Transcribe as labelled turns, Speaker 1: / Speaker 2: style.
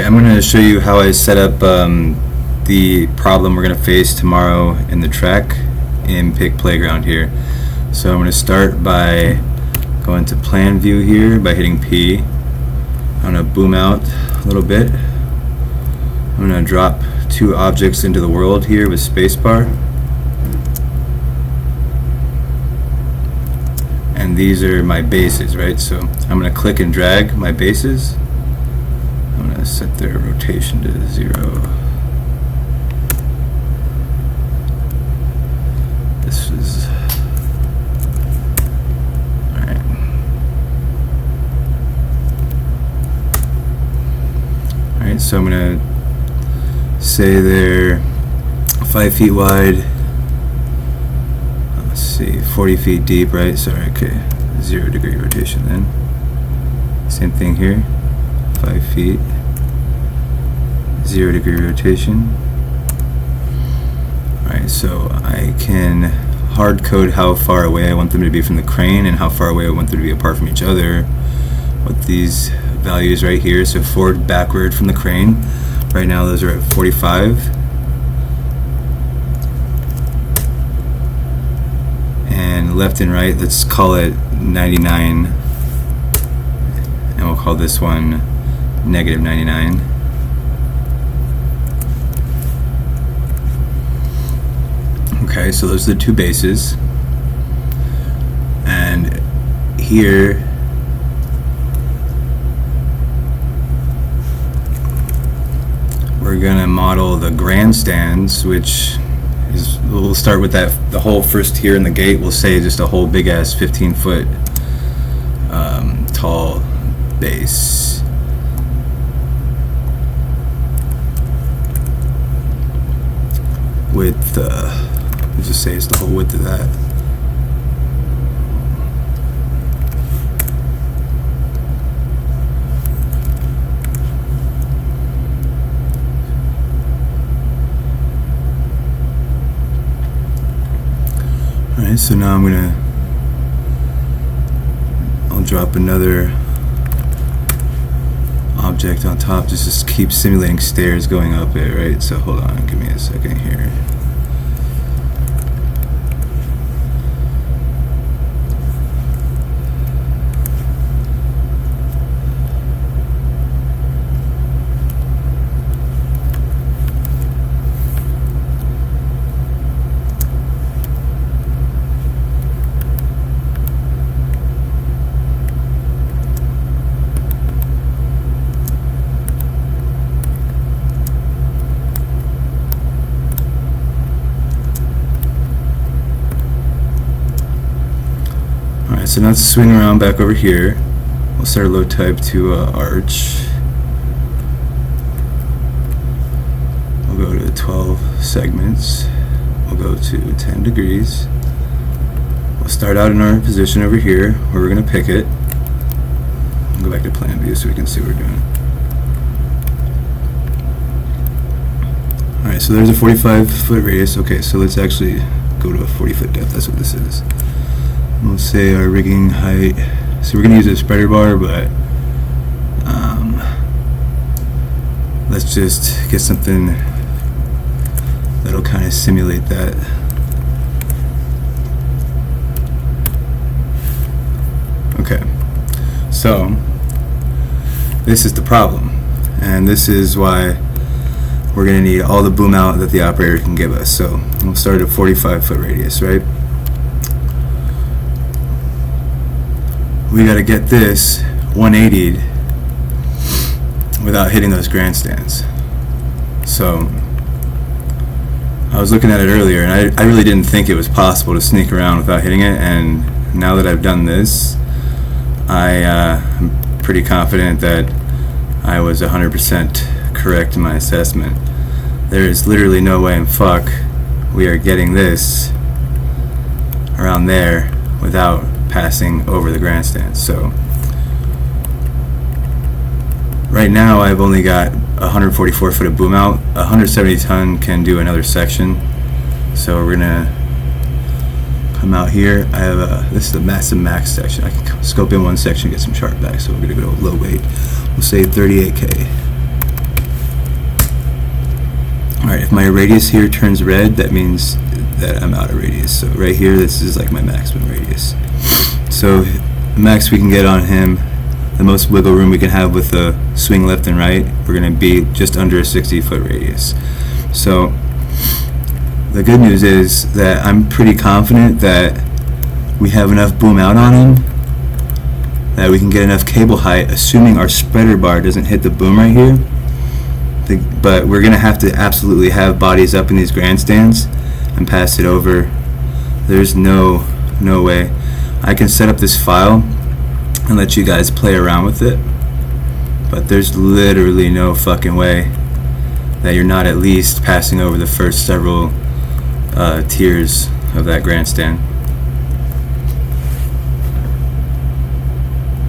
Speaker 1: I'm going to show you how I set up the problem we're going to face tomorrow in the track in Pig Playground here. So I'm going to start by going to plan view here by hitting P. I'm going to boom out a little bit. I'm going to drop two objects into the world here with spacebar. And these are my bases, right? So I'm going to click and drag my bases. I'm going to set their rotation to 0. This is alright. Alright, so I'm going to say they're 5 feet wide. Let's see, 40 feet deep, right? Sorry, okay. 0 degree rotation then. Same thing here. 5 feet, 0 degree rotation. Alright, so I can hard code how far away I want them to be from the crane and how far away I want them to be apart from each other with these values right here. So forward, backward from the crane. Right now those are at 45. And left and right, let's call it 99. And we'll call this one negative 99. Okay, so those are the two bases. And here we're gonna model the grandstands, which is, we'll start with that, the hole first here in the gate. We'll say just a whole big ass 15-foot tall base. Width, let's just say it's the whole width of that. Alright, so now I'll drop another object on top just to keep simulating stairs going up it, right? So hold on, give me a second here. So now let's swing around back over here. We'll start a load type to arch. We'll go to 12 segments. We'll go to 10 degrees. We'll start out in our position over here where we're going to pick it. We'll go back to plan view so we can see what we're doing. Alright, so there's a 45-foot radius. Okay, so let's actually go to a 40-foot depth. That's what this is. We'll say our rigging height. So we're going to use a spreader bar, but let's just get something that'll kind of simulate that. Okay, so this is the problem, and this is why we're going to need all the boom out that the operator can give us. So we'll start at a 45-foot radius, right? We got to get this 180'd without hitting those grandstands. So I was looking at it earlier, and I really didn't think it was possible to sneak around without hitting it, and now that I've done this, I'm pretty confident that I was 100% correct in my assessment. There is literally no way in fuck we are getting this around there without passing over the grandstands. So right now I've only got 144 foot of boom out. 170 ton can do another section. So we're gonna come out here. I have this is the massive max section. I can scope in one section and get some sharp back. So we're gonna go low weight. We'll say 38K. Alright, if my radius here turns red, that means that I'm out of radius. So right here, this is like my maximum radius. So max we can get on him, the most wiggle room we can have with the swing left and right, we're going to be just under a 60-foot radius. So the good news is that I'm pretty confident that we have enough boom out on him that we can get enough cable height, assuming our spreader bar doesn't hit the boom right here. But we're going to have to absolutely have bodies up in these grandstands and pass it over. There's no way. I can set up this file and let you guys play around with it, but there's literally no fucking way that you're not at least passing over the first several tiers of that grandstand.